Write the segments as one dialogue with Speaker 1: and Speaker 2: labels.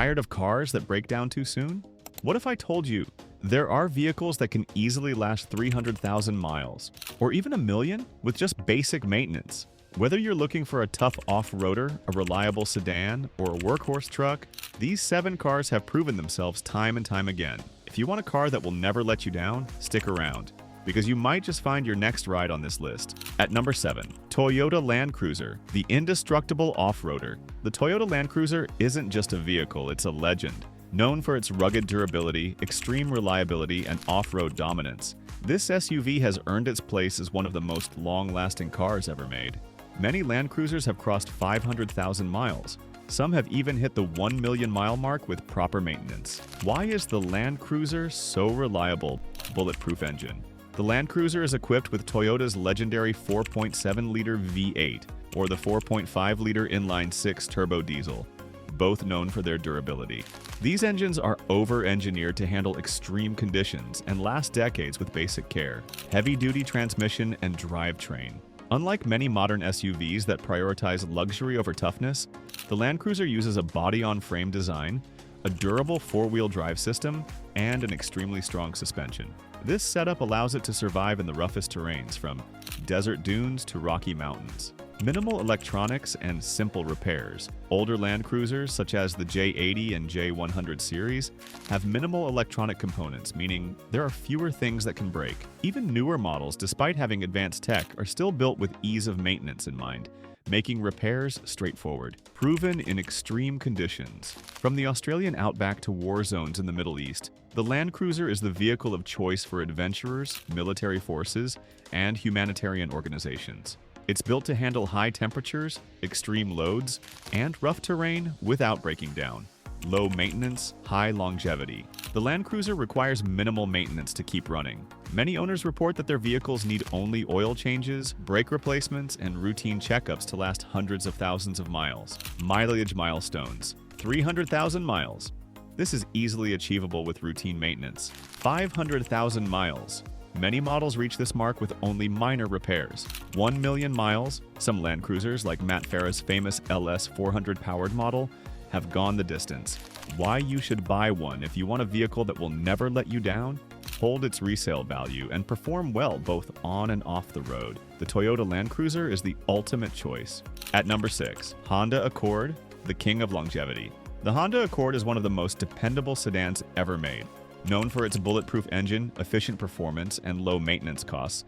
Speaker 1: Tired of cars that break down too soon? What if I told you there are vehicles that can easily last 300,000 miles, or even a million, with just basic maintenance? Whether you're looking for a tough off-roader, a reliable sedan, or a workhorse truck, these 7 cars have proven themselves time and time again. If you want a car that will never let you down, stick around, because you might just find your next ride on this list. At number 7, Toyota Land Cruiser, the indestructible off-roader. The Toyota Land Cruiser isn't just a vehicle, it's a legend. Known for its rugged durability, extreme reliability, and off-road dominance, this SUV has earned its place as one of the most long-lasting cars ever made. Many Land Cruisers have crossed 500,000 miles. Some have even hit the 1 million mile mark with proper maintenance. Why is the Land Cruiser so reliable? Bulletproof engine. The Land Cruiser is equipped with Toyota's legendary 4.7-liter V8 or the 4.5-liter inline-6 turbo diesel, both known for their durability. These engines are over-engineered to handle extreme conditions and last decades with basic care, heavy-duty transmission, and drivetrain. Unlike many modern SUVs that prioritize luxury over toughness, the Land Cruiser uses a body-on-frame design, a durable 4-wheel drive system, and an extremely strong suspension. This setup allows it to survive in the roughest terrains, from desert dunes to rocky mountains. Minimal electronics and simple repairs. Older Land Cruisers, such as the J80 and J100 series, have minimal electronic components, meaning there are fewer things that can break. Even newer models, despite having advanced tech, are still built with ease of maintenance in mind, making repairs straightforward. Proven in extreme conditions. From the Australian outback to war zones in the Middle East, the Land Cruiser is the vehicle of choice for adventurers, military forces, and humanitarian organizations. It's built to handle high temperatures, extreme loads, and rough terrain without breaking down. Low maintenance, high longevity. The Land Cruiser requires minimal maintenance to keep running. Many owners report that their vehicles need only oil changes, brake replacements, and routine checkups to last hundreds of thousands of miles. Mileage milestones. 300,000 miles. This is easily achievable with routine maintenance. 500,000 miles. Many models reach this mark with only minor repairs. 1 million miles. Some Land Cruisers, like Matt Farah's famous LS 400 powered model, have gone the distance. Why you should buy one if you want a vehicle that will never let you down, hold its resale value, and perform well both on and off the road. The Toyota Land Cruiser is the ultimate choice. At number 6, Honda Accord, the king of longevity. The Honda Accord is one of the most dependable sedans ever made. Known for its bulletproof engine, efficient performance, and low maintenance costs,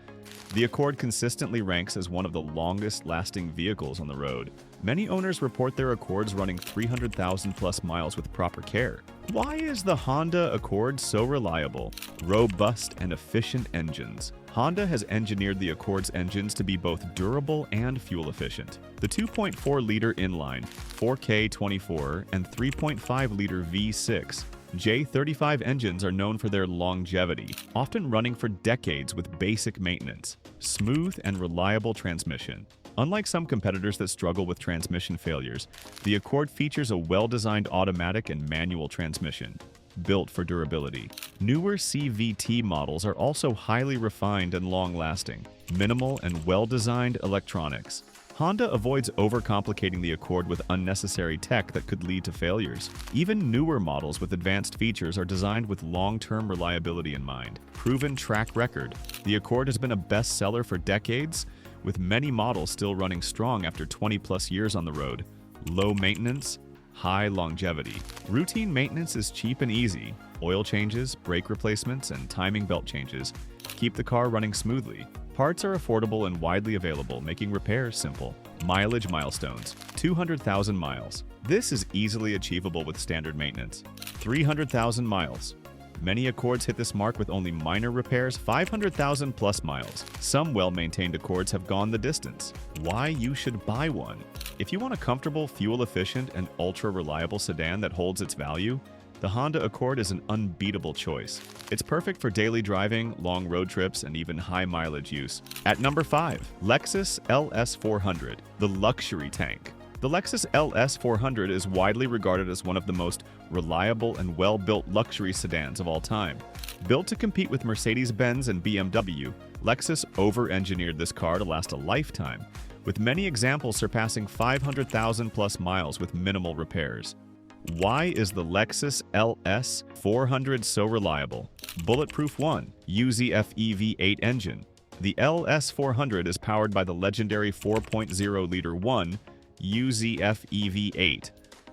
Speaker 1: the Accord consistently ranks as one of the longest-lasting vehicles on the road. Many owners report their Accords running 300,000-plus miles with proper care. Why is the Honda Accord so reliable? Robust and efficient engines. Honda has engineered the Accord's engines to be both durable and fuel-efficient. The 2.4-liter inline, 4K24, and 3.5-liter V6 J35 engines are known for their longevity, often running for decades with basic maintenance. Smooth and reliable transmission. Unlike some competitors that struggle with transmission failures, the Accord features a well-designed automatic and manual transmission, built for durability. Newer CVT models are also highly refined and long-lasting. Minimal and well-designed electronics. Honda avoids overcomplicating the Accord with unnecessary tech that could lead to failures. Even newer models with advanced features are designed with long-term reliability in mind. Proven track record. The Accord has been a bestseller for decades, with many models still running strong after 20-plus years on the road. Low maintenance, high longevity. Routine maintenance is cheap and easy. Oil changes, brake replacements, and timing belt changes keep the car running smoothly. Parts are affordable and widely available, making repairs simple. Mileage milestones. 200,000 miles. This is easily achievable with standard maintenance. 300,000 miles. Many Accords hit this mark with only minor repairs. 500,000 plus miles. Some well-maintained Accords have gone the distance. Why you should buy one? If you want a comfortable, fuel-efficient, and ultra-reliable sedan that holds its value, the Honda Accord is an unbeatable choice. It's perfect for daily driving, long road trips, and even high-mileage use. At number 5, Lexus LS 400, the luxury tank. The Lexus LS 400 is widely regarded as one of the most reliable and well-built luxury sedans of all time. Built to compete with Mercedes-Benz and BMW, Lexus over-engineered this car to last a lifetime, with many examples surpassing 500,000 plus miles with minimal repairs. Why is the Lexus LS 400 so reliable? Bulletproof 1, UZF-E V8 engine. The LS 400 is powered by the legendary 4.0-liter 1 UZF-E V8,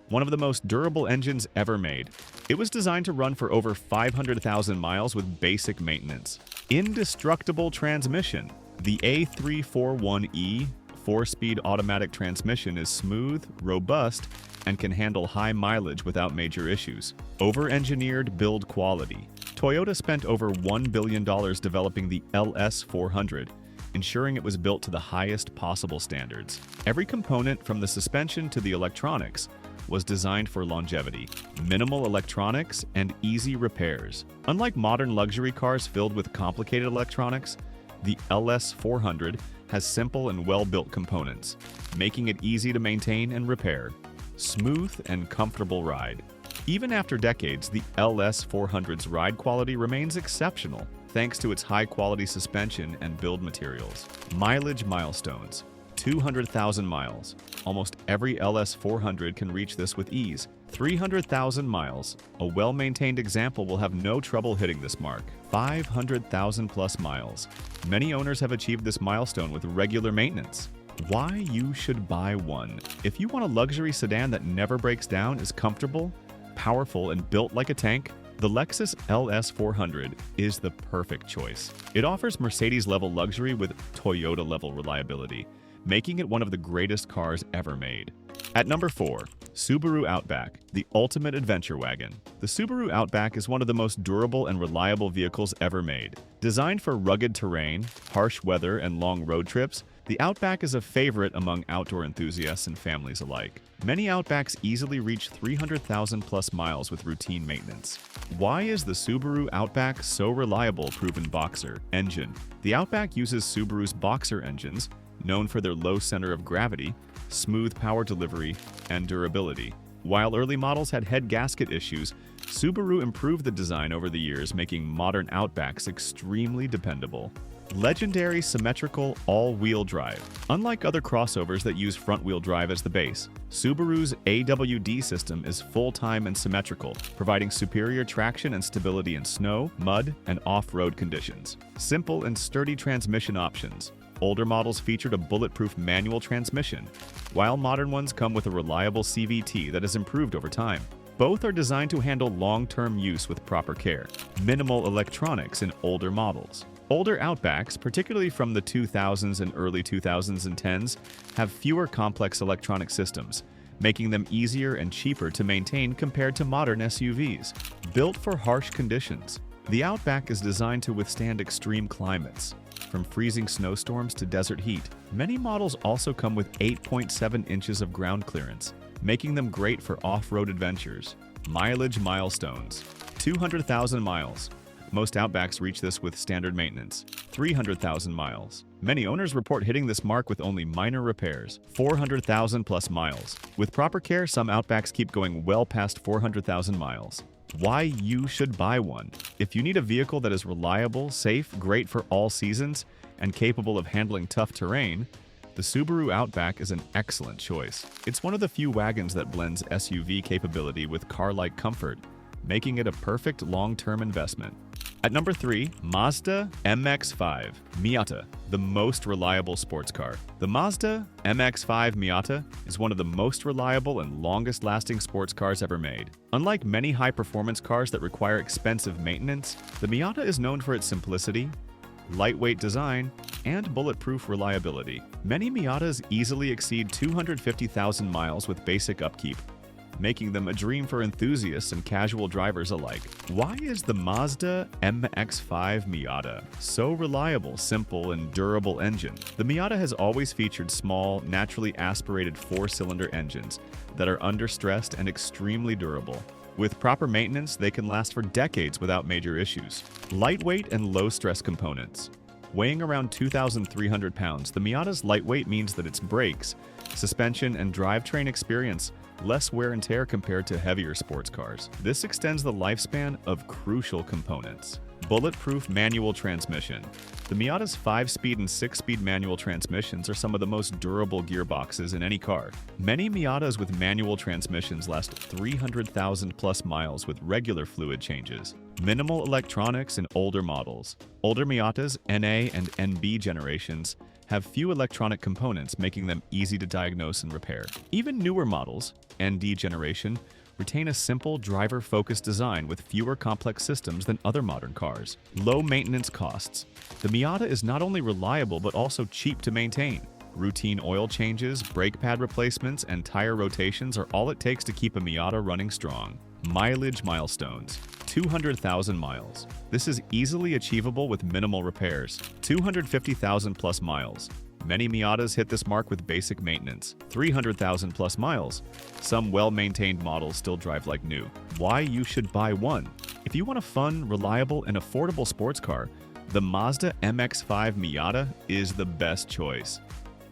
Speaker 1: one of the most durable engines ever made. It was designed to run for over 500,000 miles with basic maintenance. Indestructible transmission. The A341E 4-speed automatic transmission is smooth, robust, and can handle high mileage without major issues. Over-engineered build quality. Toyota spent over $1 billion developing the LS 400, ensuring it was built to the highest possible standards. Every component, from the suspension to the electronics, was designed for longevity. Minimal electronics and easy repairs. Unlike modern luxury cars filled with complicated electronics, the LS 400 has simple and well-built components, making it easy to maintain and repair. Smooth and comfortable ride. Even after decades, the LS 400's ride quality remains exceptional, thanks to its high-quality suspension and build materials. Mileage milestones. 200,000 miles. Almost every LS 400 can reach this with ease. 300,000 miles. A well-maintained example will have no trouble hitting this mark. 500,000 plus miles. Many owners have achieved this milestone with regular maintenance. Why you should buy one. If you want a luxury sedan that never breaks down, is comfortable, powerful, and built like a tank, the Lexus LS 400 is the perfect choice. It offers Mercedes-level luxury with Toyota-level reliability, making it one of the greatest cars ever made. At number 4, Subaru Outback, the ultimate adventure wagon. The Subaru Outback is one of the most durable and reliable vehicles ever made. Designed for rugged terrain, harsh weather, and long road trips, the Outback is a favorite among outdoor enthusiasts and families alike. Many Outbacks easily reach 300,000 plus miles with routine maintenance. Why is the Subaru Outback so reliable? Proven Boxer engine. The Outback uses Subaru's Boxer engines, known for their low center of gravity, smooth power delivery, and durability. While early models had head gasket issues, Subaru improved the design over the years, making modern Outbacks extremely dependable. Legendary symmetrical all-wheel drive. Unlike other crossovers that use front-wheel drive as the base, Subaru's AWD system is full-time and symmetrical, providing superior traction and stability in snow, mud, and off-road conditions. Simple and sturdy transmission options. Older models featured a bulletproof manual transmission, while modern ones come with a reliable CVT that has improved over time. Both are designed to handle long-term use with proper care. Minimal electronics in older models. Older Outbacks, particularly from the 2000s and early 2010s, have fewer complex electronic systems, making them easier and cheaper to maintain compared to modern SUVs. Built for harsh conditions, the Outback is designed to withstand extreme climates, from freezing snowstorms to desert heat. Many models also come with 8.7 inches of ground clearance, making them great for off-road adventures. Mileage milestones. 200,000 miles. Most Outbacks reach this with standard maintenance. 300,000 miles. Many owners report hitting this mark with only minor repairs. 400,000 plus miles. With proper care, some Outbacks keep going well past 400,000 miles. Why you should buy one. If you need a vehicle that is reliable, safe, great for all seasons, and capable of handling tough terrain, the Subaru Outback is an excellent choice. It's one of the few wagons that blends SUV capability with car-like comfort, making it a perfect long-term investment. At number 3, Mazda MX-5 Miata, the most reliable sports car. The Mazda MX-5 Miata is one of the most reliable and longest-lasting sports cars ever made. Unlike many high-performance cars that require expensive maintenance, the Miata is known for its simplicity, lightweight design, and bulletproof reliability. Many Miatas easily exceed 250,000 miles with basic upkeep, making them a dream for enthusiasts and casual drivers alike. Why is the Mazda MX-5 Miata so reliable, simple, and durable engine? The Miata has always featured small, naturally aspirated 4-cylinder engines that are understressed and extremely durable. With proper maintenance, they can last for decades without major issues. Lightweight and low-stress components. Weighing around 2,300 pounds, the Miata's lightweight means that its brakes, suspension, and drivetrain experience less wear and tear compared to heavier sports cars. This extends the lifespan of crucial components. Bulletproof manual transmission. The Miata's 5-speed and 6-speed manual transmissions are some of the most durable gearboxes in any car. Many Miatas with manual transmissions last 300,000 plus miles with regular fluid changes. Minimal electronics in older models. Older Miatas, NA and NB generations, have few electronic components, making them easy to diagnose and repair. Even newer models, ND generation, retain a simple, driver-focused design with fewer complex systems than other modern cars. Low maintenance costs. The Miata is not only reliable but also cheap to maintain. Routine oil changes, brake pad replacements, and tire rotations are all it takes to keep a Miata running strong. Mileage milestones. 200,000 miles. This is easily achievable with minimal repairs. 250,000 plus miles. Many Miatas hit this mark with basic maintenance. 300,000 plus miles. Some well-maintained models still drive like new. Why you should buy one? If you want a fun, reliable, and affordable sports car, the Mazda MX-5 Miata is the best choice.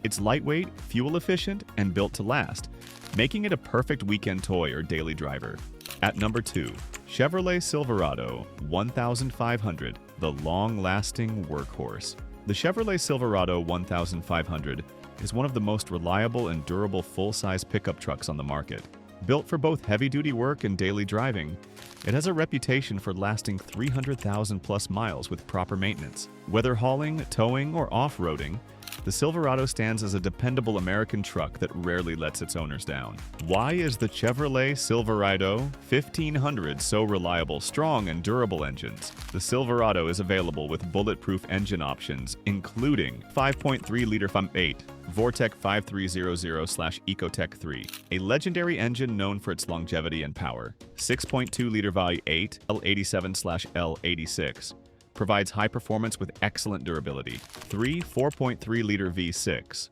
Speaker 1: It's lightweight, fuel-efficient, and built to last, making it a perfect weekend toy or daily driver. At number 2, Chevrolet Silverado 1500, the long-lasting workhorse. The Chevrolet Silverado 1500 is one of the most reliable and durable full-size pickup trucks on the market. Built for both heavy-duty work and daily driving, it has a reputation for lasting 300,000 plus miles with proper maintenance. Whether hauling, towing, or off-roading, the Silverado stands as a dependable American truck that rarely lets its owners down. Why is the Chevrolet Silverado 1500 so reliable, strong, and durable engines? The Silverado is available with bulletproof engine options, including 5.3-liter V8, Vortec 5300/Ecotec 3, a legendary engine known for its longevity and power, 6.2-liter V8 L87/L86, provides high performance with excellent durability. 4.3-liter V6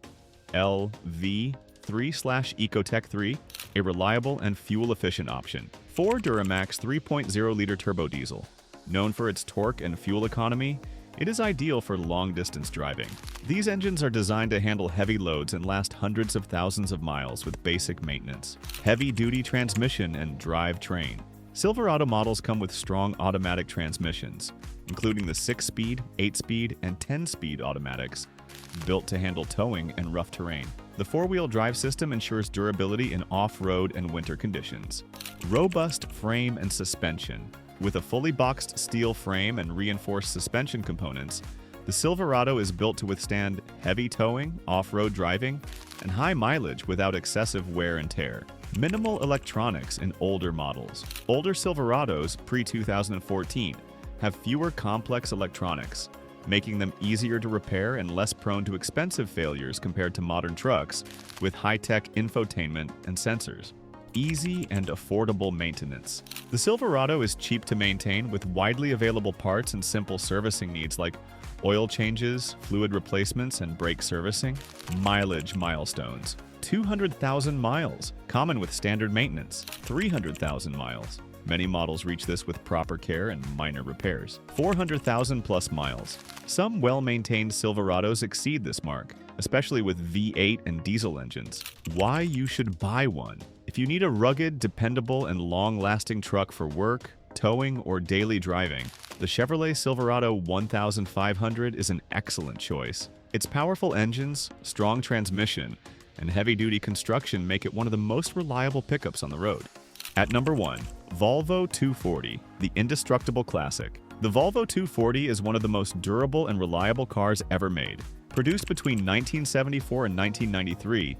Speaker 1: LV3/Ecotec 3, a reliable and fuel-efficient option. 4 Duramax 3.0-liter turbo diesel. Known for its torque and fuel economy, it is ideal for long-distance driving. These engines are designed to handle heavy loads and last hundreds of thousands of miles with basic maintenance. Heavy-duty transmission and drivetrain. Silverado models come with strong automatic transmissions, including the 6-speed, 8-speed, and 10-speed automatics, built to handle towing and rough terrain. The 4-wheel drive system ensures durability in off-road and winter conditions. Robust frame and suspension. With a fully boxed steel frame and reinforced suspension components, the Silverado is built to withstand heavy towing, off-road driving, and high mileage without excessive wear and tear. Minimal electronics in older models. Older Silverados, pre-2014, have fewer complex electronics, making them easier to repair and less prone to expensive failures compared to modern trucks with high-tech infotainment and sensors. Easy and affordable maintenance. The Silverado is cheap to maintain with widely available parts and simple servicing needs like oil changes, fluid replacements, and brake servicing. Mileage milestones. 200,000 miles, common with standard maintenance. 300,000 miles. Many models reach this with proper care and minor repairs. 400,000 plus miles. Some well-maintained Silverados exceed this mark, especially with V8 and diesel engines. Why you should buy one? If you need a rugged, dependable, and long-lasting truck for work, towing, or daily driving, the Chevrolet Silverado 1500 is an excellent choice. Its powerful engines, strong transmission, and heavy-duty construction make it one of the most reliable pickups on the road. At number 1, Volvo 240, the indestructible classic. The Volvo 240 is one of the most durable and reliable cars ever made. Produced between 1974 and 1993,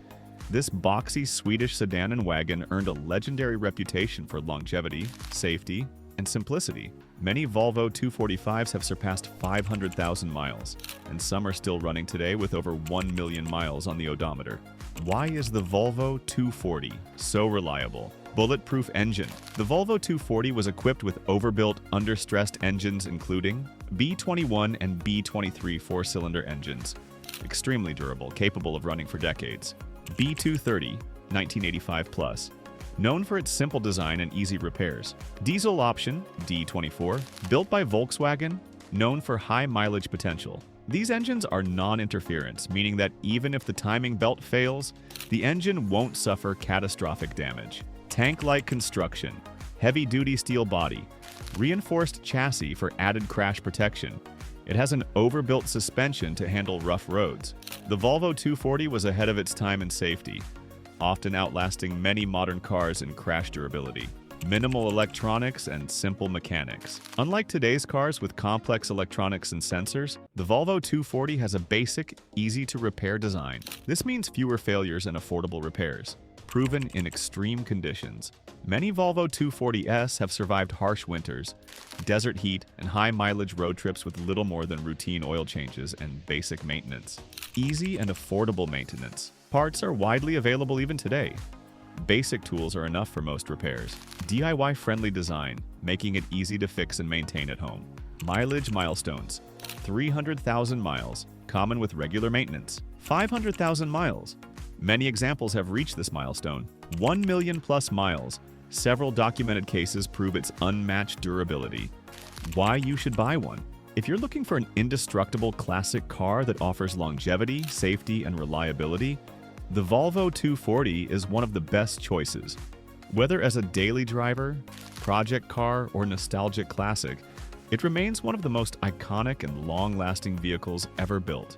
Speaker 1: this boxy Swedish sedan and wagon earned a legendary reputation for longevity, safety, and simplicity. Many Volvo 245s have surpassed 500,000 miles, and some are still running today with over 1 million miles on the odometer. Why is the Volvo 240 so reliable? Bulletproof engine. The Volvo 240 was equipped with overbuilt, understressed engines including B21 and B23 4-cylinder engines. Extremely durable, capable of running for decades. B230, 1985 plus. Known for its simple design and easy repairs. Diesel option, D24, built by Volkswagen, known for high mileage potential. These engines are non-interference, meaning that even if the timing belt fails, the engine won't suffer catastrophic damage. Tank-like construction. Heavy-duty steel body, reinforced chassis for added crash protection. It has an overbuilt suspension to handle rough roads. The Volvo 240 was ahead of its time in safety, often outlasting many modern cars in crash durability. Minimal electronics and simple mechanics. Unlike today's cars with complex electronics and sensors, the Volvo 240 has a basic, easy-to-repair design. This means fewer failures and affordable repairs, proven in extreme conditions. Many Volvo 240s have survived harsh winters, desert heat, and high-mileage road trips with little more than routine oil changes and basic maintenance. Easy and affordable maintenance. Parts are widely available even today. Basic tools are enough for most repairs. DIY-friendly design, making it easy to fix and maintain at home. Mileage milestones. 300,000 miles, common with regular maintenance. 500,000 miles. Many examples have reached this milestone. 1 million plus miles. Several documented cases prove its unmatched durability. Why you should buy one. If you're looking for an indestructible classic car that offers longevity, safety, and reliability, the Volvo 240 is one of the best choices. Whether as a daily driver, project car, or nostalgic classic, it remains one of the most iconic and long-lasting vehicles ever built.